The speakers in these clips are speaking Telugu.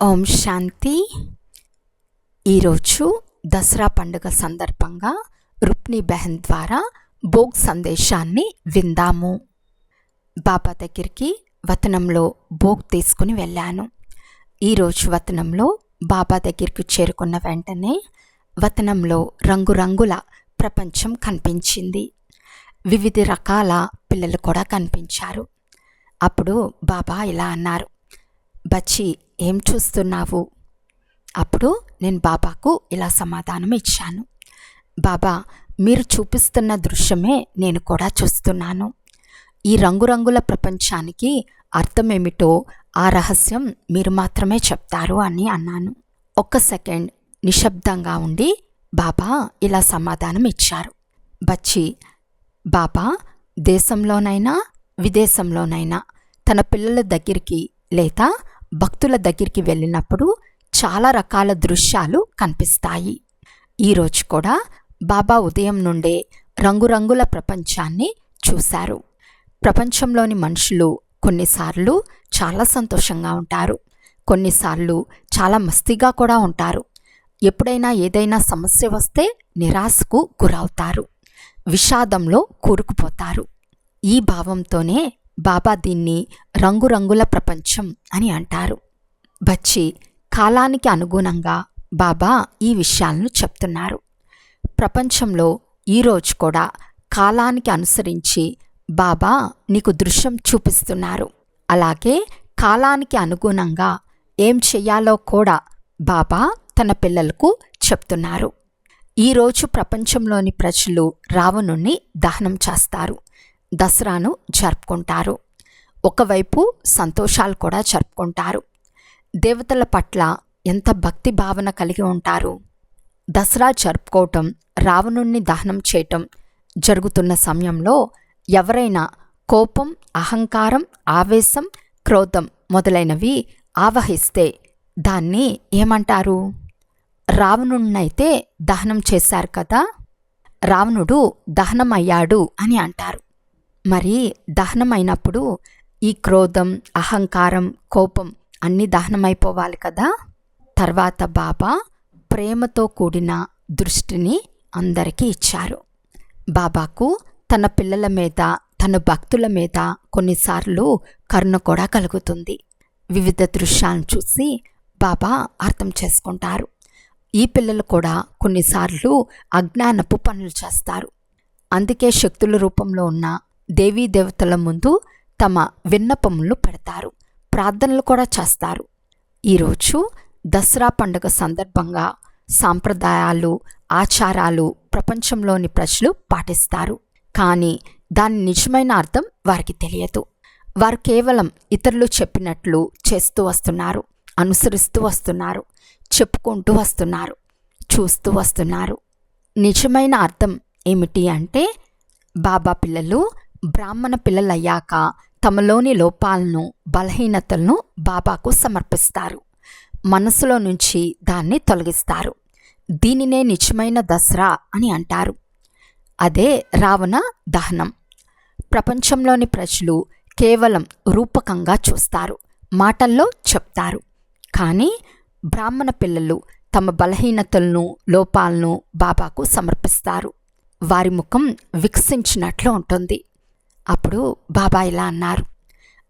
ఓం శాంతి. ఈరోజు దసరా పండుగ సందర్భంగా రుక్ని బెహన్ ద్వారా భోగ్ సందేశాన్ని విందాము. బాబా దగ్గరికి వతనంలో భోగ్ తీసుకుని వెళ్ళాను. ఈరోజు వతనంలో బాబా దగ్గరికి చేరుకున్న వెంటనే వతనంలో రంగురంగుల ప్రపంచం కనిపించింది. వివిధ రకాల పిల్లలు కూడా కనిపించారు. అప్పుడు బాబా ఇలా అన్నారు, బచ్చి ఏం చూస్తున్నావు? అప్పుడు నేను బాబాకు ఇలా సమాధానం ఇచ్చాను, బాబా మీరు చూపిస్తున్న దృశ్యమే నేను కూడా చూస్తున్నాను. ఈ రంగురంగుల ప్రపంచానికి అర్థమేమిటో ఆ రహస్యం మీరు మాత్రమే చెప్తారు అని అన్నాను. ఒక్క సెకండ్ నిశ్శబ్దంగా ఉండి బాబా ఇలా సమాధానం ఇచ్చారు, బచ్చి బాబా దేశంలోనైనా విదేశంలోనైనా తన పిల్లల దగ్గరికి లేదా భక్తుల దగ్గరికి వెళ్ళినప్పుడు చాలా రకాల దృశ్యాలు కనిపిస్తాయి. ఈరోజు కూడా బాబా ఉదయం నుండే రంగురంగుల ప్రపంచాన్ని చూశారు. ప్రపంచంలోని మనుషులు కొన్నిసార్లు చాలా సంతోషంగా ఉంటారు, కొన్నిసార్లు చాలా మస్తీగా కూడా ఉంటారు. ఎప్పుడైనా ఏదైనా సమస్య వస్తే నిరాశకు గురవుతారు, విషాదంలో కూరుకుపోతారు. ఈ భావంతోనే బాబా దీన్ని రంగురంగుల ప్రపంచం అని అంటారు. బచ్చి కాలానికి అనుగుణంగా బాబా ఈ విషయాలను చెప్తున్నారు. ప్రపంచంలో ఈరోజు కూడా కాలానికి అనుసరించి బాబా నీకు దృశ్యం చూపిస్తున్నారు. అలాగే కాలానికి అనుగుణంగా ఏం చెయ్యాలో కూడా బాబా తన పిల్లలకు చెప్తున్నారు. ఈరోజు ప్రపంచంలోని ప్రజలు రావణుణ్ణి దహనం చేస్తారు, దసరాను జరుపుకుంటారు. ఒకవైపు సంతోషాలు కూడా జరుపుకుంటారు. దేవతల పట్ల ఎంత భక్తి భావన కలిగి ఉంటారు. దసరా జరుపుకోవటం, రావణుణ్ణి దహనం చేయటం జరుగుతున్న సమయంలో ఎవరైనా కోపం, అహంకారం, ఆవేశం, క్రోధం మొదలైనవి ఆవహిస్తే దాన్ని ఏమంటారు? రావణుణ్ణైతే దహనం చేశారు కదా, రావణుడు దహనమయ్యాడు అని అంటారు. మరి దహనమైనప్పుడు ఈ క్రోధం, అహంకారం, కోపం అన్నీ దహనమైపోవాలి కదా. తర్వాత బాబా ప్రేమతో కూడిన దృష్టిని అందరికీ ఇచ్చారు. బాబాకు తన పిల్లల మీద, తన భక్తుల మీద కొన్నిసార్లు కరుణ కూడా కలుగుతుంది. వివిధ దృశ్యాలను చూసి బాబా అర్థం చేసుకుంటారు. ఈ పిల్లలు కూడా కొన్నిసార్లు అజ్ఞానపు పనులు చేస్తారు. అందుకే శక్తుల రూపంలో ఉన్న దేవీ దేవతల ముందు తమ విన్నపములు పెడతారు, ప్రార్థనలు కూడా చేస్తారు. ఈరోజు దసరా పండుగ సందర్భంగా సాంప్రదాయాలు, ఆచారాలు ప్రపంచంలోని ప్రజలు పాటిస్తారు. కానీ దాని నిజమైన అర్థం వారికి తెలియదు. వారు కేవలం ఇతరులు చెప్పినట్లు చేస్తూ వస్తున్నారు, అనుసరిస్తూ వస్తున్నారు, చెప్పుకుంటూ వస్తున్నారు, చూస్తూ వస్తున్నారు. నిజమైన అర్థం ఏమిటి అంటే, బాబా పిల్లలు బ్రాహ్మణ పిల్లలయ్యాక తమలోని లోపాలను, బలహీనతలను బాబాకు సమర్పిస్తారు. మనసులో నుంచి దాన్ని తొలగిస్తారు. దీనినే నిజమైన దసరా అని అంటారు. అదే రావణ దహనం. ప్రపంచంలోని ప్రజలు కేవలం రూపకంగా చూస్తారు, మాటల్లో చెప్తారు. కానీ బ్రాహ్మణ పిల్లలు తమ బలహీనతలను, లోపాలను బాబాకు సమర్పిస్తారు. వారి ముఖం వికసించినట్లు ఉంటుంది. అప్పుడు బాబా ఇలా అన్నారు,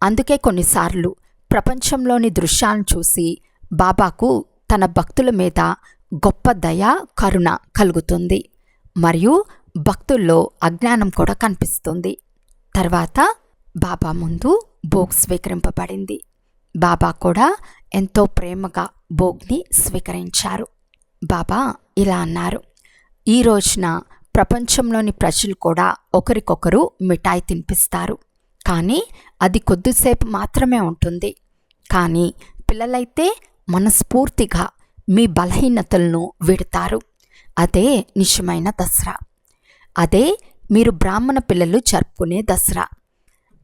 అందుకే కొన్నిసార్లు ప్రపంచంలోని దృశ్యాలను చూసి బాబాకు తన భక్తుల మీద గొప్ప దయ, కరుణ కలుగుతుంది. మరియు భక్తుల్లో అజ్ఞానం కూడా కనిపిస్తుంది. తర్వాత బాబా ముందు భోగ్ స్వీకరింపబడింది. బాబా కూడా ఎంతో ప్రేమగా భోగ్ని స్వీకరించారు. బాబా ఇలా అన్నారు, ఈ రోజున ప్రపంచంలోని ప్రజలు కూడా ఒకరికొకరు మిఠాయి తినిపిస్తారు. కానీ అది కొద్దిసేపు మాత్రమే ఉంటుంది. కానీ పిల్లలైతే మనస్ఫూర్తిగా మీ బలహీనతలను విడతారు. అదే నిజమైన దసరా. అదే మీరు బ్రాహ్మణ పిల్లలు జరుపుకునే దసరా.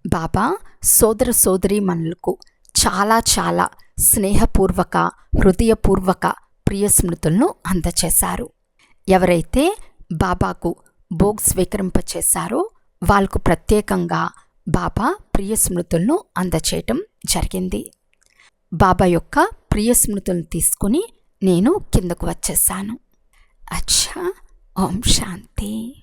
బాబా సోదర సోదరీమణులకు చాలా చాలా స్నేహపూర్వక, హృదయపూర్వక ప్రియ స్మృతులను అందచేశారు. ఎవరైతే బాబాకు భోగ్ స్వీకరింపచేశారో వాళ్ళకు ప్రత్యేకంగా బాబా ప్రియ స్మృతులను అందచేయటం జరిగింది. బాబా యొక్క ప్రియ స్మృతులను తీసుకుని నేను కిందకు వచ్చేసాను. అచ్చా, ఓం శాంతి.